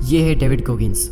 ये है David Goggins,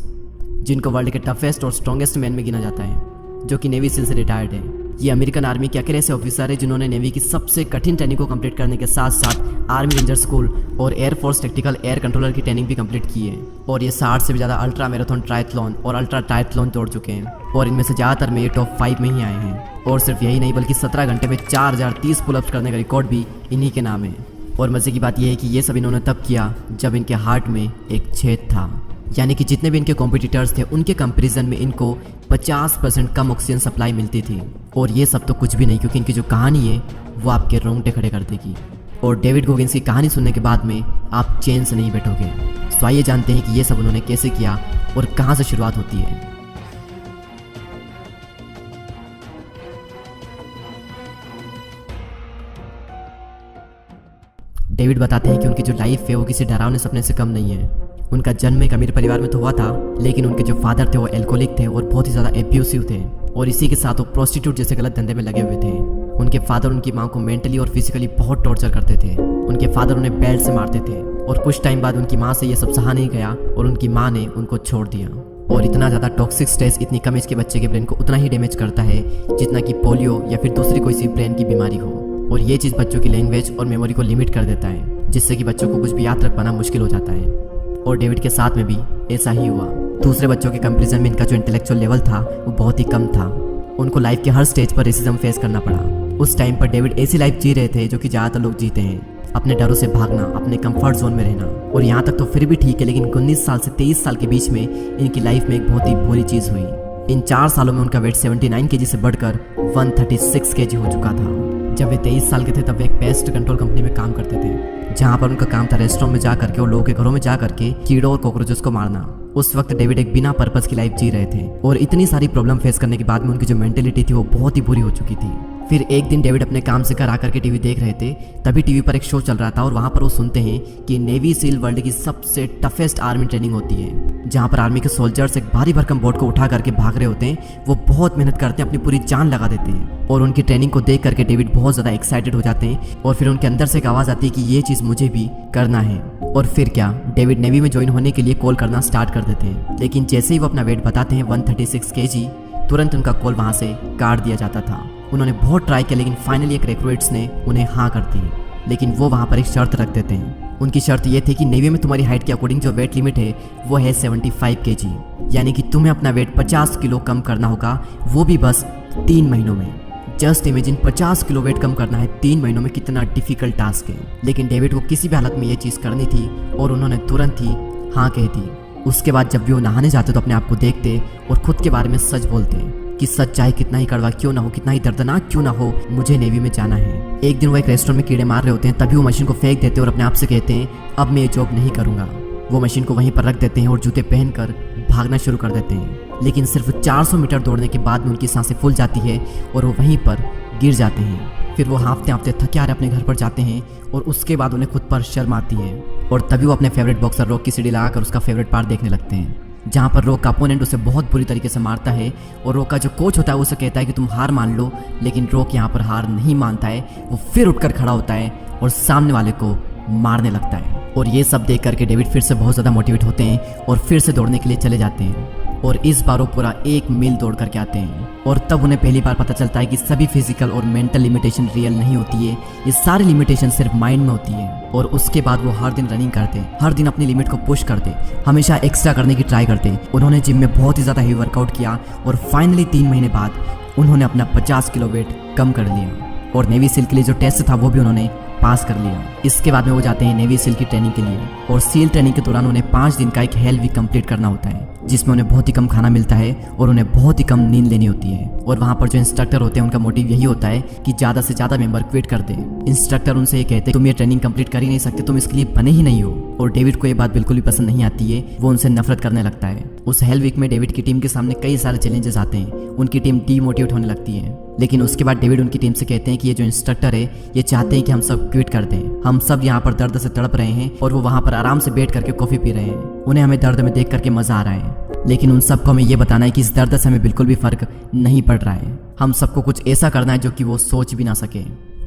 जिनको वर्ल्ड के टफेस्ट और स्ट्रॉन्गेस्ट मैन में गिना जाता है, जो कि नेवी सील से रिटायर्ड है। ये अमेरिकन आर्मी के अकेले ऐसे ऑफिसर है जिन्होंने नेवी की सबसे कठिन ट्रेनिंग को कंप्लीट करने के साथ साथ आर्मी रेंजर स्कूल और एयरफोर्स टैक्टिकल एयर कंट्रोलर की ट्रेनिंग भी कंप्लीट की है। और ये 60 से भी ज़्यादा अल्ट्रा मैराथन ट्रायथलॉन और अल्ट्रा ट्रायथलॉन दौड़ चुके हैं, और इनमें से ज़्यादातर में ये टॉप 5 में ही आए हैं। और सिर्फ यही नहीं बल्कि 17 घंटे में 4030 पुलअप्स करने का रिकॉर्ड भी इन्हीं के नाम है। और मज़े की बात यह है कि ये सब इन्होंने तब किया जब इनके हार्ट में एक छेद था, यानी कि जितने भी इनके कॉम्पिटिटर्स थे उनके कंपैरिजन में इनको 50% कम ऑक्सीजन सप्लाई मिलती थी। और ये सब तो कुछ भी नहीं, क्योंकि इनकी जो कहानी है वो आपके रोंगटे खड़े कर देगी। और डेविड गोगिंस की कहानी सुनने के बाद में आप चैन से नहीं बैठोगे। तो आइए जानते हैं कि ये सब उन्होंने कैसे किया और कहाँ से शुरुआत होती है। डेविड बताते हैं कि उनकी जो लाइफ है वो किसी डरावने सपने से कम नहीं है। उनका जन्म एक अमीर परिवार में तो हुआ था, लेकिन उनके जो फादर थे वो एल्कोहलिक थे और बहुत ही ज़्यादा एब्यूसिव थे, और इसी के साथ वो प्रोस्टिट्यूट जैसे गलत धंधे में लगे हुए थे। उनके फादर उनकी माँ को मेंटली और फिजिकली बहुत टॉर्चर करते थे। उनके फादर उन्हें बेल्ट से मारते थे, और कुछ टाइम बाद उनकी माँ से ये सब सहा नहीं गया और उनकी माँ ने उनको छोड़ दिया। और इतना ज़्यादा टॉक्सिक स्ट्रेस इतनी कम एज के बच्चे के ब्रेन को उतना ही डैमेज करता है जितना कि पोलियो या फिर दूसरी कोई सी ब्रेन की बीमारी हो। और ये चीज़ बच्चों की लैंग्वेज और मेमोरी को लिमिट कर देता है, जिससे कि बच्चों को कुछ भी याद रख पाना मुश्किल हो जाता है। और डेविड के साथ में भी ऐसा ही हुआ। दूसरे बच्चों के कंपैरिजन में इनका जो इंटेलेक्चुअल लेवल था वो बहुत ही कम था। उनको लाइफ के हर स्टेज पर रेसिज्म फेस करना पड़ा। उस टाइम पर डेविड ऐसी लाइफ जी रहे थे जो कि ज़्यादातर लोग जीते हैं, अपने डरों से भागना, अपने कंफर्ट जोन में रहना। और यहाँ तक तो फिर भी ठीक है, लेकिन 19 साल से 23 साल के बीच में इनकी लाइफ में एक बहुत ही बुरी चीज़ हुई। इन 4 सालों में उनका वेट 79 kg से बढ़कर 136 kg हो चुका था। जब वे 23 साल के थे तब वे एक पेस्ट कंट्रोल कंपनी में काम करते थे, जहाँ पर उनका काम था रेस्टोरेंट में जा करके और लोगों के घरों में जा करके कीड़ों और कॉकरोचेस को मारना। उस वक्त डेविड एक बिना पर्पस की लाइफ जी रहे थे, और इतनी सारी प्रॉब्लम फेस करने के बाद में उनकी जो मेंटेलिटी थी वो बहुत ही बुरी हो चुकी थी। फिर एक दिन डेविड अपने काम से घर आकर के टीवी देख रहे थे, तभी टीवी पर एक शो चल रहा था, और वहाँ पर वो सुनते हैं कि नेवी सील वर्ल्ड की सबसे टफेस्ट आर्मी ट्रेनिंग होती है, जहाँ पर आर्मी के सोल्जर्स एक भारी भरकम बोट को उठा करके भाग रहे होते हैं। वो बहुत मेहनत करते हैं, अपनी पूरी जान लगा देते हैं, और उनकी ट्रेनिंग को देख करके डेविड बहुत ज़्यादा एक्साइटेड हो जाते हैं। और फिर उनके अंदर से एक आवाज़ आती है कि ये चीज़ मुझे भी करना है। और फिर क्या, डेविड नेवी में ज्वाइन होने के लिए कॉल करना स्टार्ट कर देते हैं। लेकिन जैसे ही वो अपना वेट बताते हैं 136 kg, तुरंत उनका कॉल वहाँ से काट दिया जाता था। उन्होंने बहुत ट्राई किया, लेकिन फाइनली एक रिक्रूट्स ने उन्हें हाँ कर दी। लेकिन वो वहाँ पर एक शर्त रख देते हैं। उनकी शर्त ये थी कि नेवी में तुम्हारी हाइट के अकॉर्डिंग जो वेट लिमिट है वो है 75 kg, यानी कि तुम्हें अपना वेट 50 किलो कम करना होगा, वो भी बस 3 महीनों में। जस्ट इमेजिन 50 किलो वेट कम करना है 3 महीनों में, कितना डिफिकल्ट टास्क है। लेकिन डेविड को किसी भी हालत में ये चीज़ करनी थी, और उन्होंने तुरंत ही हाँ कह दी। उसके बाद जब भी वो नहाने जाते तो अपने आप को देखते और खुद के बारे में सच बोलते कि सच चाहे कितना ही कड़वा क्यों ना हो, कितना ही दर्दनाक क्यों ना हो, मुझे नेवी में जाना है। एक दिन वो एक रेस्टोरेंट में कीड़े मार रहे होते हैं, तभी वो मशीन को फेंक देते हैं और अपने आप से कहते हैं अब मैं ये जॉब नहीं करूँगा। वो मशीन को वहीं पर रख देते हैं और जूते पहनकर भागना शुरू कर देते हैं। लेकिन सिर्फ 400 मीटर दौड़ने के बाद में उनकी सांसें फूल जाती है और वो वहीं पर गिर जाते हैं। फिर वो हाँफते हाँफते थके हारे अपने घर पर जाते हैं, और उसके बाद उन्हें खुद पर शर्म आती है। और तभी वो अपने फेवरेट बॉक्सर रॉक की सीढ़ी लगाकर उसका फेवरेट पार्ट देखने लगते हैं, जहाँ पर रॉक का अपोनेंट उसे बहुत बुरी तरीके से मारता है। और रॉक का जो कोच होता है उसे कहता है कि तुम हार मान लो, लेकिन रॉक यहाँ पर हार नहीं मानता है। वो फिर उठकर खड़ा होता है और सामने वाले को मारने लगता है। और ये सब देख करके डेविड फिर से बहुत ज़्यादा मोटिवेट होते हैं और फिर से दौड़ने के लिए चले जाते हैं। और इस बार वो पूरा 1 मील दौड़ करके आते हैं। और तब उन्हें पहली बार पता चलता है कि सभी फिजिकल और मेंटल लिमिटेशन रियल नहीं होती है, ये सारी लिमिटेशन सिर्फ माइंड में होती है। और उसके बाद वो हर दिन रनिंग करते, हर दिन अपनी लिमिट को पुश करते, हमेशा एक्स्ट्रा करने की ट्राई करते। उन्होंने जिम में बहुत ही ज़्यादा हेवी वर्कआउट किया, और फाइनली 3 महीने बाद उन्होंने अपना 50 किलो वेट कम कर लिया। और नेवी सील के लिए जो टेस्ट था वो भी उन्होंने पास कर लिया। इसके बाद में वो जाते हैं नेवी सील की ट्रेनिंग के लिए, और सील ट्रेनिंग के दौरान उन्हें 5 दिन का एक हेल वीक कंप्लीट करना होता है, जिसमें उन्हें बहुत ही कम खाना मिलता है और उन्हें बहुत ही कम नींद लेनी होती है। और वहाँ पर जो इंस्ट्रक्टर होते हैं उनका मोटिव यही होता है कि ज़्यादा से ज़्यादा मेंबर क्विट कर दें। इंस्ट्रक्टर उनसे ये कहते हैं तुम ये ट्रेनिंग कंप्लीट कर ही नहीं सकते, तुम इसके लिए बने ही नहीं हो। और डेविड को ये बात बिल्कुल भी पसंद नहीं आती है, वो उनसे नफरत करने लगता है। उस हेल वीक में डेविड की टीम के सामने कई सारे चैलेंजेस आते हैं, उनकी टीम डीमोटिवेट होने लगती है। लेकिन उसके बाद डेविड उनकी टीम से कहते हैं कि ये जो इंस्ट्रक्टर है ये चाहते हैं कि हम सब क्विट कर दें। हम सब यहाँ पर दर्द से तड़प रहे हैं, और वो वहाँ पर आराम से बैठ करके कॉफ़ी पी रहे हैं। उन्हें हमें दर्द में देख करके मज़ा आ रहा है, लेकिन उन सबको हमें ये बताना है कि इस दर्द से हमें बिल्कुल भी फ़र्क नहीं पड़ रहा है। हम सबको कुछ ऐसा करना है जो कि वो सोच भी ना सके।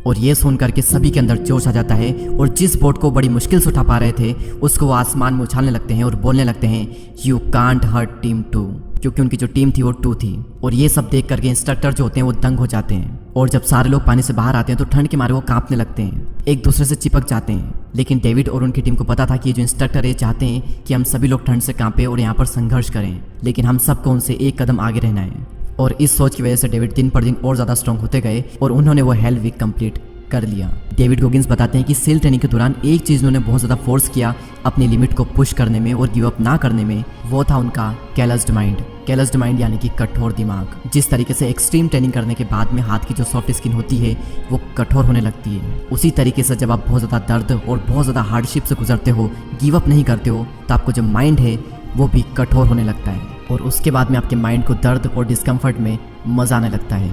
और ये सुन करके सभी के अंदर जोश आ जाता है और जिस बोट को बड़ी मुश्किल से उठा पा रहे थे उसको वो आसमान में उछालने लगते हैं और बोलने लगते हैं यू कांट हर्ट टीम 2, क्योंकि उनकी जो टीम थी वो 2 थी। और ये सब देख करके इंस्ट्रक्टर जो होते हैं वो दंग हो जाते हैं और जब सारे लोग पानी से बाहर आते हैं तो ठंड के मारे वो कांपने लगते हैं, एक दूसरे से चिपक जाते हैं। लेकिन डेविड और उनकी टीम को पता था कि ये जो इंस्ट्रक्टर है चाहते हैं कि हम सभी लोग ठंड से कांपे और यहाँ पर संघर्ष करें, लेकिन हम सबको उनसे एक कदम आगे रहना है। और इस सोच की वजह से डेविड दिन पर दिन और ज़्यादा स्ट्रांग होते गए और उन्होंने वो हेल वीक कंप्लीट कर लिया। डेविड गोगिंस बताते हैं कि सेल ट्रेनिंग के दौरान एक चीज़ उन्होंने बहुत ज़्यादा फोर्स किया अपनी लिमिट को पुश करने में और गिव अप ना करने में, वो था उनका कैलस्ड माइंड। कैलस्ड माइंड यानी कि कठोर दिमाग। जिस तरीके से एक्सट्रीम ट्रेनिंग करने के बाद में हाथ की जो सॉफ्ट स्किन होती है वो कठोर होने लगती है, उसी तरीके से जब आप बहुत ज़्यादा दर्द और बहुत ज़्यादा हार्डशिप से गुजरते हो, गिव अप नहीं करते हो, तो आपको जो माइंड है वो भी कठोर होने लगता है और उसके बाद में आपके माइंड को दर्द और डिस्कम्फर्ट में मज़ा आने लगता है।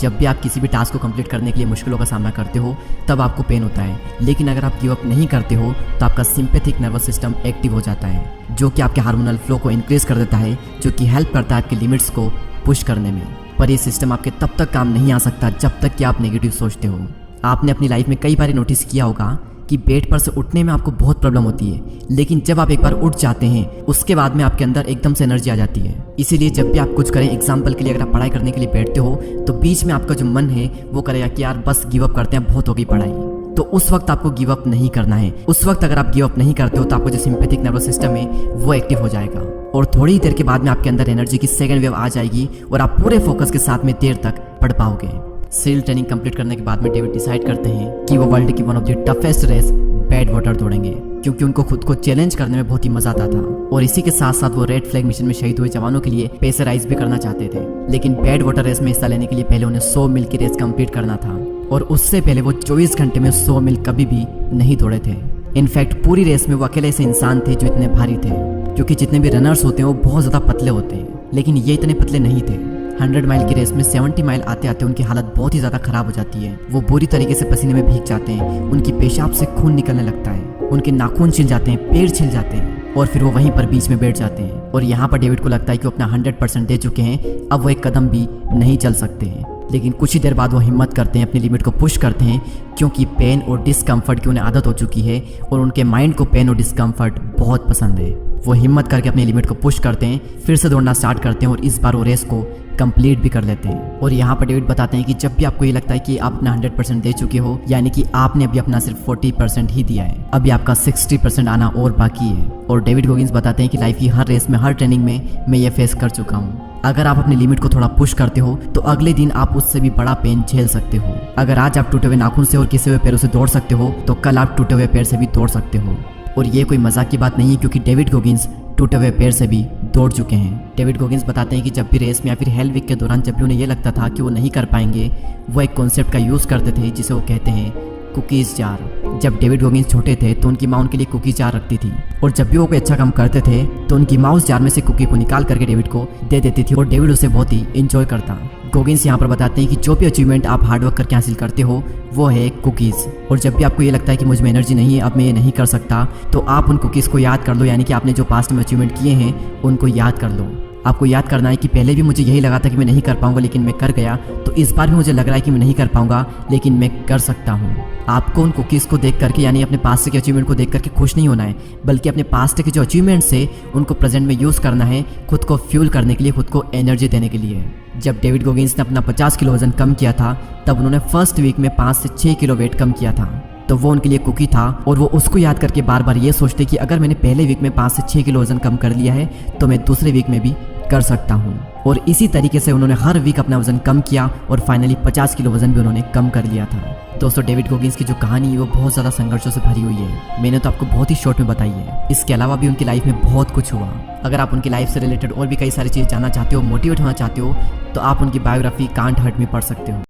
जब भी आप किसी भी टास्क को कंप्लीट करने के लिए मुश्किलों का सामना करते हो तब आपको पेन होता है, लेकिन अगर आप गिव अप नहीं करते हो तो आपका सिंपैथिक नर्वस सिस्टम एक्टिव हो जाता है, जो कि आपके हार्मोनल फ्लो को इंक्रीज कर देता है, जो कि हेल्प करता है आपकी लिमिट्स को पुश करने में। पर ये सिस्टम आपके तब तक काम नहीं आ सकता जब तक कि आप नेगेटिव सोचते हो। आपने अपनी लाइफ में कई बार नोटिस किया होगा कि बेड पर से उठने में आपको बहुत प्रॉब्लम होती है, लेकिन जब आप एक बार उठ जाते हैं उसके बाद में आपके अंदर एकदम से एनर्जी आ जाती है। इसीलिए जब भी आप कुछ करें, एग्जाम्पल के लिए अगर आप पढ़ाई करने के लिए बैठते हो तो बीच में आपका जो मन है वो करेगा कि यार बस गिव अप करते हैं, बहुत हो गई पढ़ाई, तो उस वक्त आपको गिव अप नहीं करना है। उस वक्त अगर आप गिव अप नहीं करते हो तो आपका जो सिंपैथिक नर्वस सिस्टम है वो एक्टिव हो जाएगा और थोड़ी ही देर के बाद में आपके अंदर एनर्जी की सेकंड वेव आ जाएगी और आप पूरे फोकस के साथ में देर तक पढ़ पाओगे। सेल ट्रेनिंग कंप्लीट करने के बाद में डेविड डिसाइड करते हैं कि वो वर्ल्ड की one of the toughest race Badwater दौड़ेंगे, क्योंकि उनको खुद को चैलेंज करने में बहुत ही मजा आता था। और इसी के साथ साथ वो रेड फ्लैग मिशन में शहीद हुए जवानों के लिए प्रेशराइज भी करना चाहते थे, लेकिन बैड वाटर रेस में हिस्सा लेने के लिए पहले उन्हें 100 मील की रेस कंप्लीट करना था और उससे पहले वो 24 घंटे में 100 मील कभी भी नहीं दौड़े थे। इनफैक्ट पूरी रेस में वो अकेले ऐसे इंसान थे जो इतने भारी थे, क्योंकि जितने भी रनर्स होते हैं वो बहुत ज़्यादा पतले होते हैं, लेकिन ये इतने पतले नहीं थे। 100 माइल की रेस में 70 माइल आते आते उनकी हालत बहुत ही ज़्यादा खराब हो जाती है। वो बुरी तरीके से पसीने में भीग जाते हैं, उनकी पेशाब से खून निकलने लगता है, उनके नाखून छिल जाते हैं, पैर छिल जाते हैं और फिर वो वहीं पर बीच में बैठ जाते हैं। और यहाँ पर डेविड को लगता है कि वो अपना 100% दे चुके हैं, अब वो एक कदम भी नहीं चल सकते हैं। लेकिन कुछ ही देर बाद वो हिम्मत करते हैं, अपनी लिमिट को पुश करते हैं, क्योंकि पेन और डिस्कम्फर्ट की उन्हें आदत हो चुकी है और उनके माइंड को पेन और डिस्कम्फर्ट बहुत पसंद है। वो हिम्मत करके अपनी लिमिट को पुश करते हैं, फिर से दौड़ना स्टार्ट करते हैं और इस बार वो रेस को कंप्लीट भी कर लेते हैं। और यहाँ पर डेविड बताते हैं कि जब भी आपको ये लगता है कि आप अपना 100% दे चुके हो, यानी कि आपने अभी अपना सिर्फ 40% ही दिया है, अभी आपका 60% आना और बाकी है। और डेविड गोगिंस बताते हैं कि लाइफ की हर रेस में, हर ट्रेनिंग में मैं ये फेस कर चुका हूँ। अगर आप अपनी लिमिट को थोड़ा पुश करते हो तो अगले दिन आप उससे भी बड़ा पेन झेल सकते हो। अगर आज आप टूटे हुए नाखून से और किसे हुए पैरों से दौड़ सकते हो तो कल आप टूटे हुए पैर से भी दौड़ सकते हो। और ये कोई मजाक की बात नहीं है, क्योंकि डेविड गोगिंस टूटे हुए पैर से भी दौड़ चुके हैं। डेविड गोगिंस बताते हैं कि जब भी रेस में या फिर हेल वीक के दौरान जब भी उन्हें ये लगता था कि वो नहीं कर पाएंगे, वो एक कॉन्सेप्ट का यूज़ करते थे जिसे वो कहते हैं कुकीज़ जार। जब डेविड गोगिंस छोटे थे तो उनकी माँ उनके लिए कुकीज़ जार रखती थी और जब भी वो कोई अच्छा काम करते थे तो उनकी माँ उस जार में से कुकी को निकाल करके डेविड को दे देती थी और डेविड उसे बहुत ही इंजॉय करता। गोगिंस यहाँ पर बताते हैं कि जो भी अचीवमेंट आप हार्डवर्क करके हासिल करते हो वो है कुकीज़। और जब भी आपको ये लगता है कि मुझ में एनर्जी नहीं है, अब मैं ये नहीं कर सकता, तो आप उन कुकीज़ को याद कर लो, यानी कि आपने जो पास्ट में अचीवमेंट किए हैं उनको याद कर लो। आपको याद करना है कि पहले भी मुझे यही लगा था कि मैं नहीं कर पाऊंगा, लेकिन मैं कर गया, तो इस बार भी मुझे लग रहा है कि मैं नहीं कर पाऊंगा, लेकिन मैं कर सकता हूँ। आपको उन कुकीज़ को देख करके, यानी अपने पास्ट के अचीवमेंट को देख करके खुश नहीं होना है, बल्कि अपने पास्ट के जो अचीवमेंट्स है उनको प्रेजेंट में यूज़ करना है, खुद को फ्यूल करने के लिए, खुद को एनर्जी देने के लिए। जब डेविड गोगिंस ने अपना 50 किलो वजन कम किया था तब उन्होंने फर्स्ट वीक में 5 से 6 किलो वेट कम किया था, तो वो उनके लिए कुकी था और वो उसको याद करके बार बार ये सोचते कि अगर मैंने पहले वीक में 5 से 6 किलो वजन कम कर लिया है तो मैं दूसरे वीक में भी कर सकता हूँ। और इसी तरीके से उन्होंने हर वीक अपना वजन कम किया और फाइनली 50 किलो वजन भी उन्होंने कम कर लिया था। दोस्तों, डेविड गोगिंस की जो कहानी है वो बहुत ज़्यादा संघर्षों से भरी हुई है। मैंने तो आपको बहुत ही शॉर्ट में बताई है, इसके अलावा भी उनकी लाइफ में बहुत कुछ हुआ। अगर आप उनकी लाइफ से रिलेटेड और भी कई सारी चीज़ जानना चाहते हो, मोटिवेट होना चाहते हो, तो आप उनकी बायोग्राफी कांट हर्ट में पढ़ सकते हो।